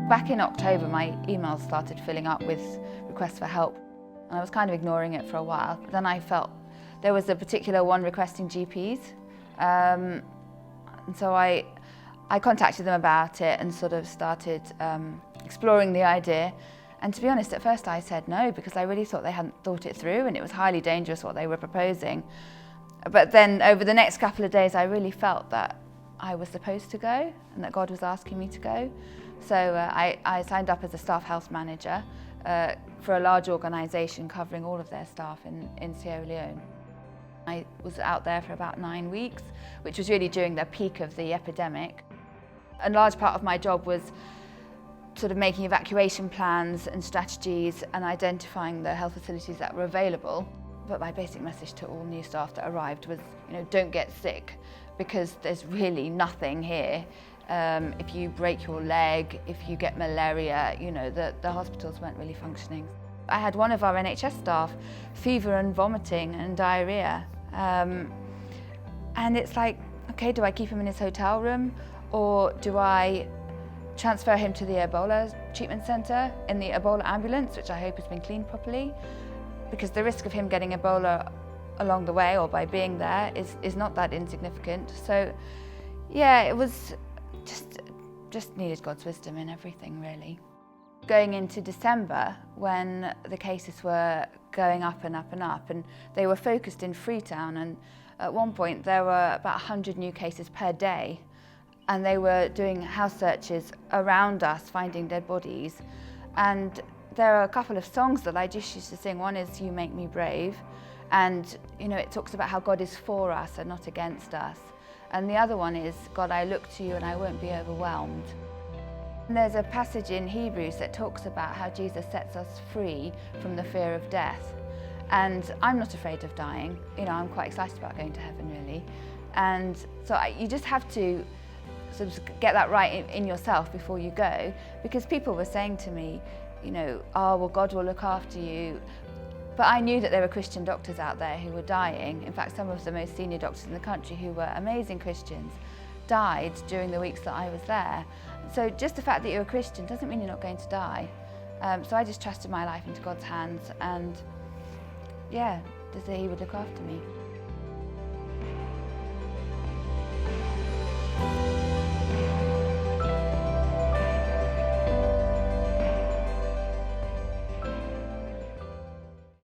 Back in October, my emails started filling up with requests for help, and I was kind of ignoring it for a while. But then I felt there was a particular one requesting GPs, and so I contacted them about it and sort of started exploring the idea. And to be honest, at first I said no, because I really thought they hadn't thought it through and it was highly dangerous what they were proposing. But then over the next couple of days, I really felt that I was supposed to go and that God was asking me to go. So I signed up as a staff health manager for a large organisation covering all of their staff in Sierra Leone. I was out there for about 9 weeks, which was really during the peak of the epidemic. A large part of my job was sort of making evacuation plans and strategies and identifying the health facilities that were available. But my basic message to all new staff that arrived was, don't get sick, because there's really nothing here. If you break your leg, if you get malaria, the hospitals weren't really functioning. I had one of our NHS staff fever and vomiting and diarrhea. And it's like, okay, do I keep him in his hotel room, or do I transfer him to the Ebola treatment centre in the Ebola ambulance, which I hope has been cleaned properly? Because the risk of him getting Ebola along the way or by being there is not that insignificant. So yeah, it was just needed God's wisdom in everything, really. Going into December, when the cases were going up and up and up, and they were focused in Freetown, and at one point there were about 100 new cases per day, and they were doing house searches around us, finding dead bodies. And there are a couple of songs that I just used to sing. One is "You Make Me Brave," and it talks about how God is for us and not against us. And the other one is "God, I look to you and I won't be overwhelmed." And there's a passage in Hebrews that talks about how Jesus sets us free from the fear of death. And I'm not afraid of dying. I'm quite excited about going to heaven, really. And so you just have to sort of get that right in yourself before you go, because people were saying to me, oh, well, God will look after you. But I knew that there were Christian doctors out there who were dying. In fact, some of the most senior doctors in the country, who were amazing Christians, died during the weeks that I was there. So just the fact that you're a Christian doesn't mean you're not going to die. So I just trusted my life into God's hands, and yeah, that He would look after me.